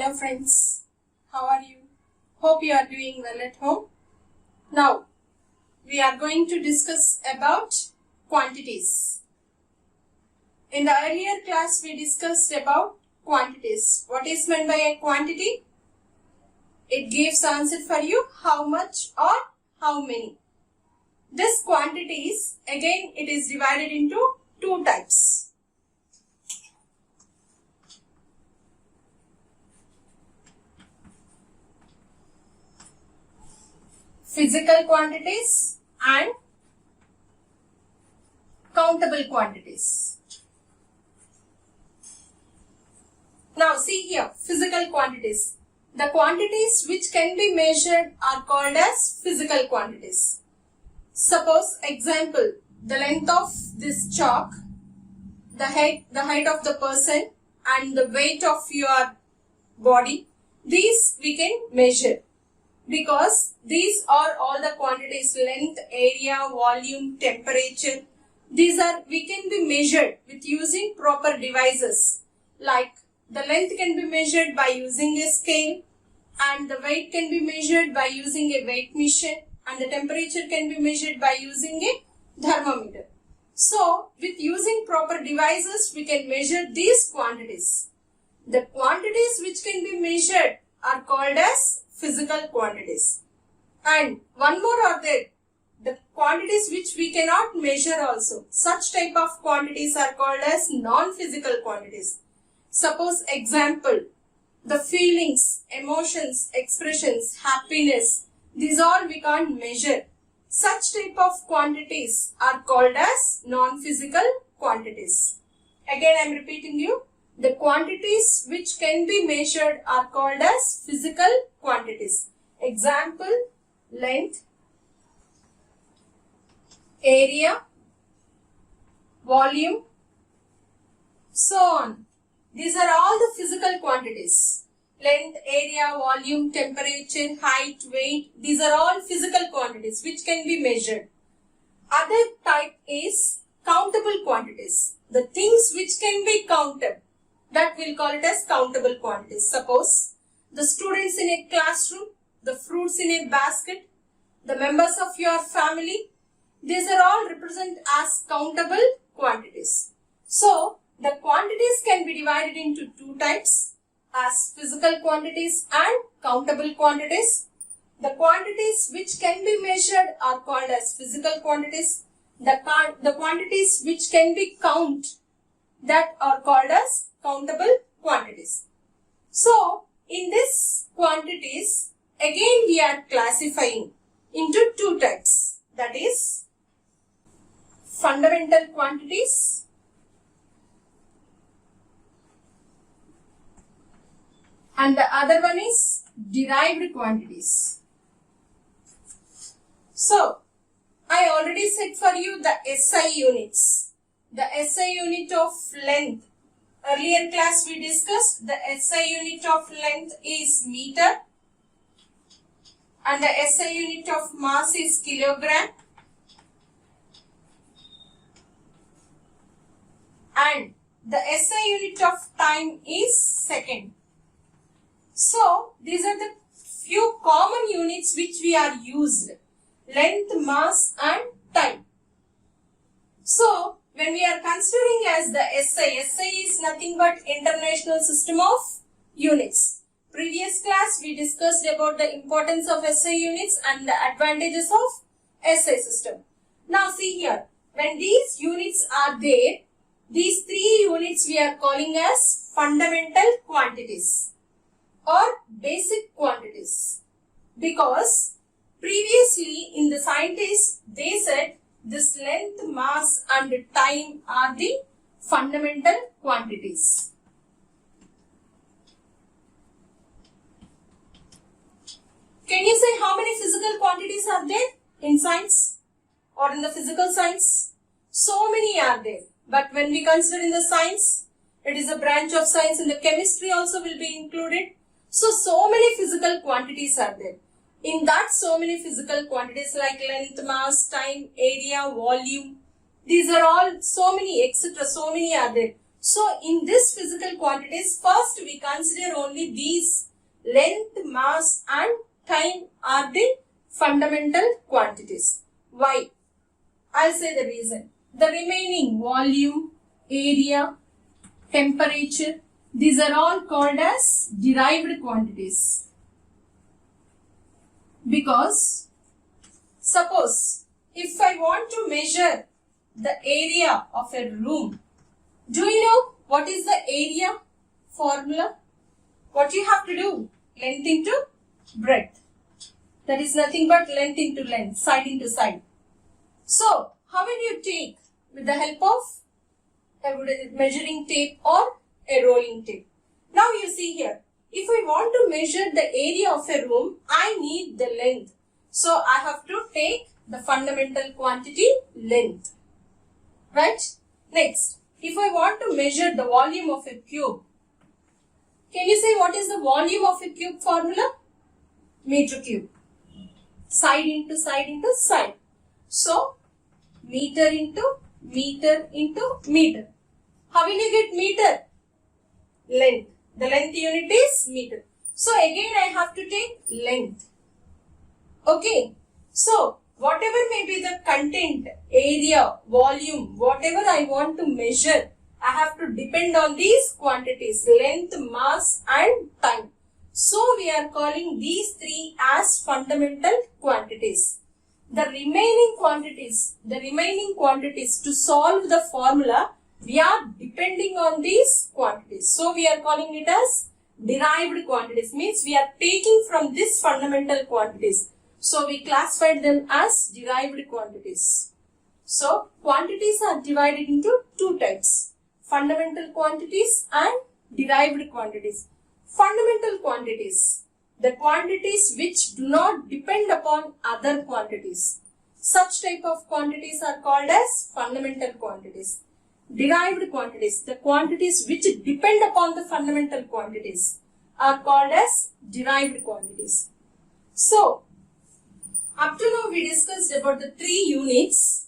Hello friends, how are you? Hope you are doing well at home. Now, we are going to discuss about quantities. In the earlier class, we discussed about quantities. What is meant by a quantity? It gives answer for you how much or how many. This quantities, again, it is divided into two types. Physical quantities and countable quantities. Now see here, physical quantities. The quantities which can be measured are called as physical quantities. Suppose example, the length of this chalk, the height of the person and the weight of your body, these we can measure. Because these are all the quantities: length, area, volume, temperature. We can be measured with using proper devices. Like the length can be measured by using a scale, and the weight can be measured by using a weight machine, and the temperature can be measured by using a thermometer. So with using proper devices, we can measure these quantities. The quantities which can be measured are called as physical quantities. And one more are there, the quantities which we cannot measure also. Such type of quantities are called as non-physical quantities. Suppose example, the feelings, emotions, expressions, happiness, these all we can't measure. Such type of quantities are called as non-physical quantities. Again I am repeating you. The quantities which can be measured are called as physical quantities. Example, length, area, volume, so on. These are all the physical quantities. Length, area, volume, temperature, height, weight, these are all physical quantities which can be measured. Other type is countable quantities. The things which can be counted, that we'll call it as countable quantities. Suppose the students in a classroom, the fruits in a basket, the members of your family, these are all represented as countable quantities. So the quantities can be divided into two types, as physical quantities and countable quantities. The quantities which can be measured are called as physical quantities. The quantities which can be counted, that are called as countable quantities. So in this quantities, again we are classifying into two types, that is fundamental quantities and the other one is derived quantities. So I already said for you the SI units. The SI unit of length, earlier class we discussed the SI unit of length is meter and the SI unit of mass is kilogram and the SI unit of time is second. So these are the few common units which we are used: length, mass and time. So when we are considering as the SI is nothing but International System of Units. Previous class we discussed about the importance of SI units and the advantages of SI system. Now see here, when these units are there, these three units we are calling as fundamental quantities or basic quantities. Because previously in the scientists they said this length, mass and time are the fundamental quantities. Can you say how many physical quantities are there in science or in the physical science? So many are there. But when we consider in the science, it is a branch of science, and the chemistry also will be included. So many physical quantities are there. In that, so many physical quantities like length, mass, time, area, volume, these are all so many, etc. So many are there. So in this physical quantities, first we consider only these: length, mass and time are the fundamental quantities. Why? I'll say the reason. The remaining volume, area, temperature, these are all called as derived quantities. Because suppose if I want to measure the area of a room, do you know what is the area formula? What you have to do? Length into breadth. That is nothing but length into length, side into side. So, how will you take? With the help of a measuring tape or a rolling tape. Now you see here, if I want to measure the area of a room, I need the length. So, I have to take the fundamental quantity length. Right? Next, if I want to measure the volume of a cube, can you say what is the volume of a cube formula? Meter cube. Side into side into side. So, meter into meter into meter. How will you get meter? Length. The length unit is meter. So, again I have to take length. Okay. So, whatever may be the content, area, volume, whatever I want to measure, I have to depend on these quantities: length, mass and time. So, we are calling these three as fundamental quantities. The remaining quantities to solve the formula, we are depending on these quantities. So, we are calling it as derived quantities. Means we are taking from this fundamental quantities. So, we classified them as derived quantities. So, quantities are divided into two types: fundamental quantities and derived quantities. Fundamental quantities, the quantities which do not depend upon other quantities. Such type of quantities are called as fundamental quantities. Derived quantities, the quantities which depend upon the fundamental quantities, are called as derived quantities. So, up to now we discussed about the three units,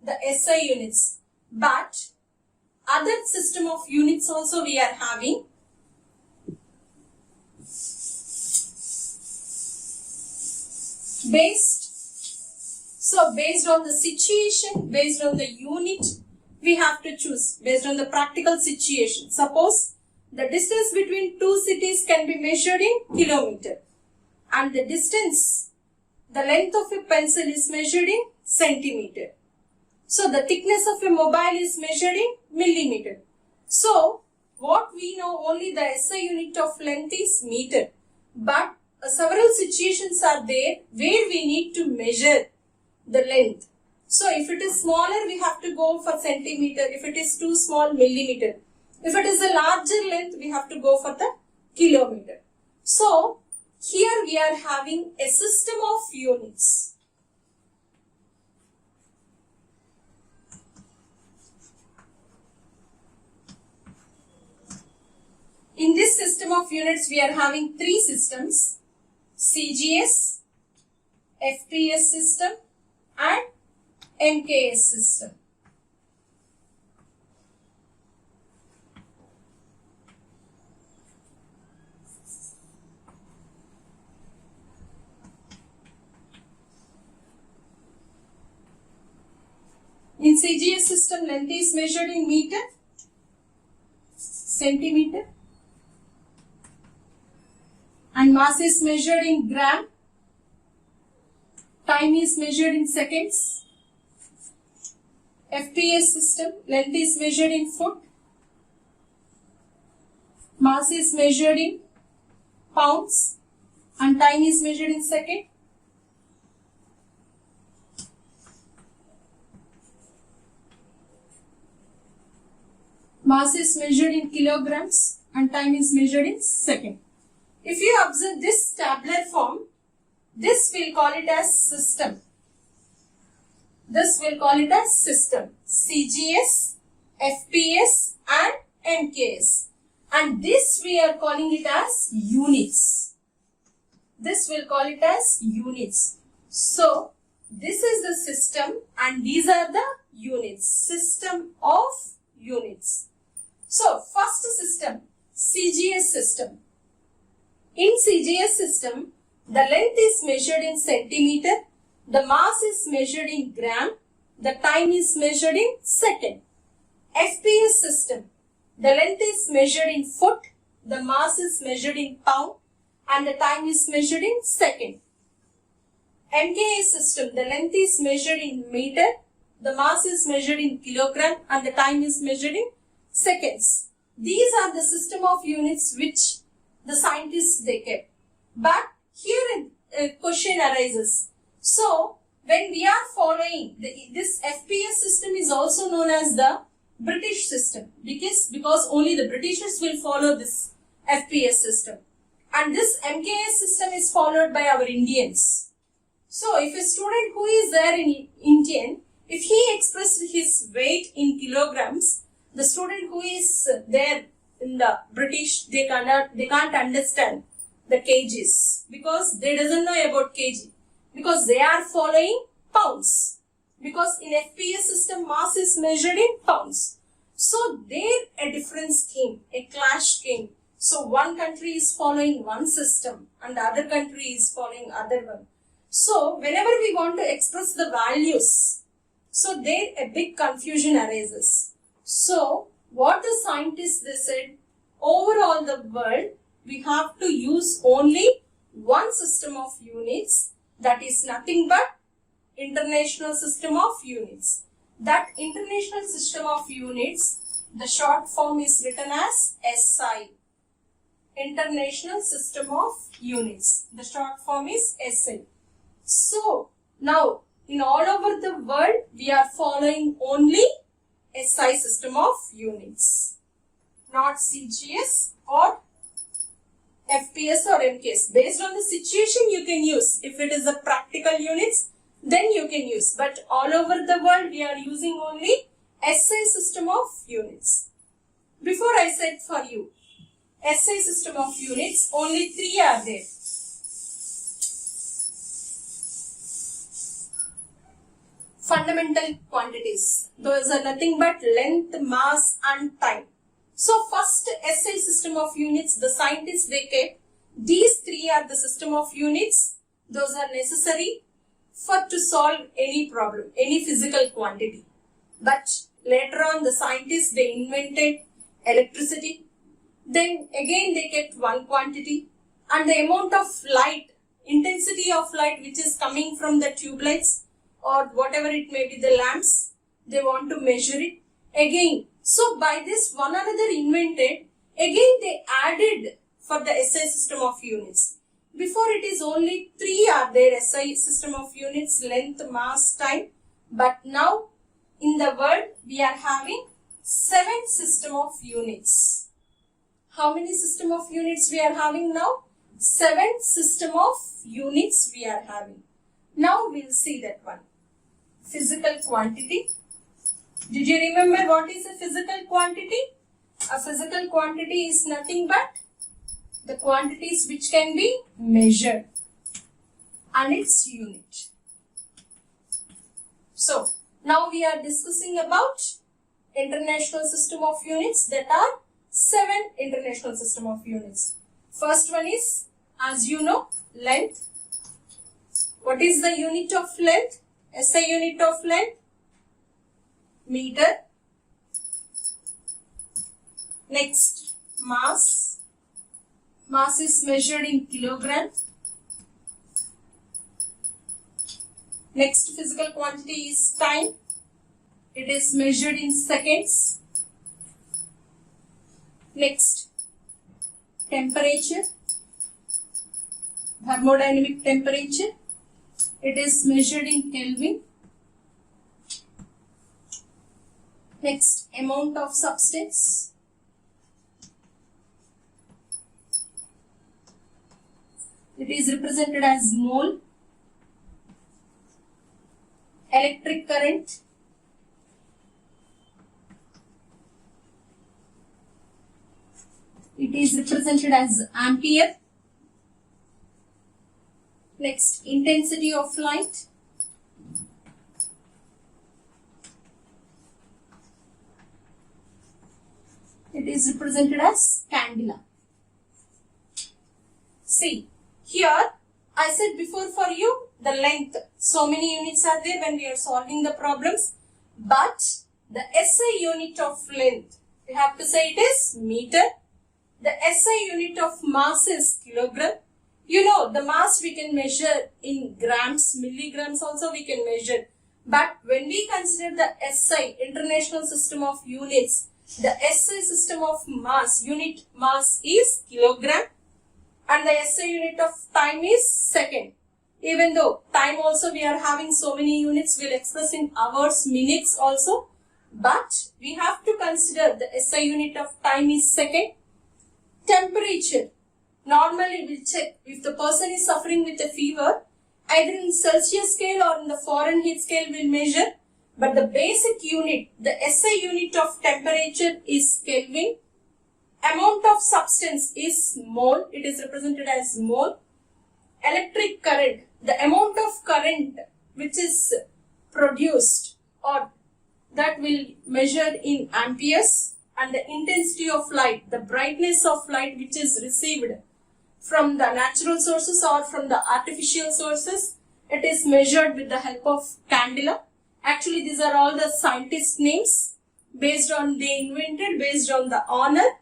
the SI units, but other system of units also we are having. Based on the situation, based on the unit, we have to choose based on the practical situation. Suppose the distance between two cities can be measured in kilometer, and the distance, the length of a pencil is measured in centimeter. So the thickness of a mobile is measured in millimeter. So what we know, only the SI unit of length is meter, but several situations are there where we need to measure the length. So if it is smaller, we have to go for centimeter. If it is too small, millimeter. If it is a larger length, we have to go for the kilometer. So here we are having a system of units. In this system of units, we are having three systems: CGS, FPS system and MKS system. In CGS system, length is measured in meter, centimeter, and mass is measured in gram. Time is measured in seconds. FPS system, length is measured in foot. Mass is measured in pounds. And time is measured in second. Mass is measured in kilograms and time is measured in second. If you observe this tabular form, this we'll call it as system. This we'll call it as system. CGS, FPS and MKS. And this we are calling it as units. This we'll call it as units. So, this is the system and these are the units. System of units. So first system, CGS system. In CGS system, the length is measured in centimeter, the mass is measured in gram, the time is measured in second. FPS system, the length is measured in foot, the mass is measured in pound, and the time is measured in second. MKA system, the length is measured in meter, the mass is measured in kilogram, and the time is measured in seconds. These are the system of units which the scientists they kept. But here a question arises. So when we are following this FPS system is also known as the British system because only the Britishers will follow this FPS system, and this MKS system is followed by our Indians. So if a student who is there in Indian, if he expresses his weight in kilograms, the student who is there in the British, they can't understand the kgs because they doesn't know about kg, because they are following pounds, because in FPS system mass is measured in pounds. So there a difference came, a clash came. So one country is following one system and the other country is following other one. So whenever we want to express the values, so there a big confusion arises. So what the scientists they said, overall the world we have to use only one system of units, that is nothing but International System of Units. That International System of Units, the short form is written as SI. International System of Units. The short form is SI. So now in all over the world we are following only SI system of units, not CGS or FPS or MKS. Based on the situation you can use. If it is a practical units, then you can use. But all over the world we are using only SI system of units. Before I said for you, SI system of units, only 3 are there. Fundamental quantities. Those are nothing but length, mass and time. So first SI system of units, the scientists they kept, these 3 are the system of units. Those are necessary to solve any problem, any physical quantity. But later on the scientists they invented electricity. Then again they kept one quantity, and the amount of light, intensity of light which is coming from the tube lights or whatever it may be, the lamps, they want to measure it again. So by this one another invented, again they added for the SI system of units. Before it is only 3 are there SI system of units, length, mass, time. But now in the world we are having 7 system of units. How many system of units we are having now? 7 system of units we are having. Now we will see that one. Physical quantity. Did you remember what is a physical quantity? A physical quantity is nothing but the quantities which can be measured and its unit. So now we are discussing about international system of units. That are 7 international system of units. First one is, as you know, length. What is the unit of length? SI unit of length? Meter. Next, mass. Mass is measured in kilogram. Next physical quantity is time. It is measured in seconds. Next, temperature. Thermodynamic temperature. It is measured in Kelvin. Next, amount of substance. It is represented as mole. Electric current. It is represented as ampere. Next, intensity of light. it is represented as candela. See, here I said before for you the length. So many units are there when we are solving the problems. But the SI unit of length, we have to say it is meter. The SI unit of mass is kilogram. You know, the mass we can measure in grams, milligrams also we can measure. But when we consider the SI, International System of Units, the SI system of mass, unit mass is kilogram, and the SI unit of time is second. Even though time also we are having so many units, we'll express in hours, minutes also. But we have to consider the SI unit of time is second. Temperature. Normally we'll check if the person is suffering with a fever, either in Celsius scale or in the Fahrenheit scale we'll measure. But the basic unit, the SI unit of temperature is Kelvin. Amount of substance is mole. It is represented as mole. Electric current, the amount of current which is produced or that will measured in amperes, and the intensity of light, the brightness of light which is received from the natural sources or from the artificial sources, it is measured with the help of candela. Actually, these are all the scientist names based on they invented, based on the honor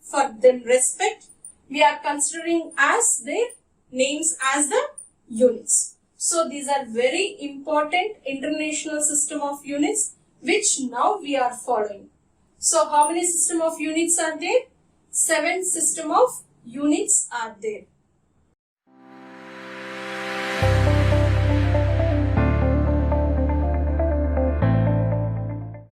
for them respect. We are considering as their names as the units. So these are very important international system of units which now we are following. So how many system of units are there? 7 system of units are there.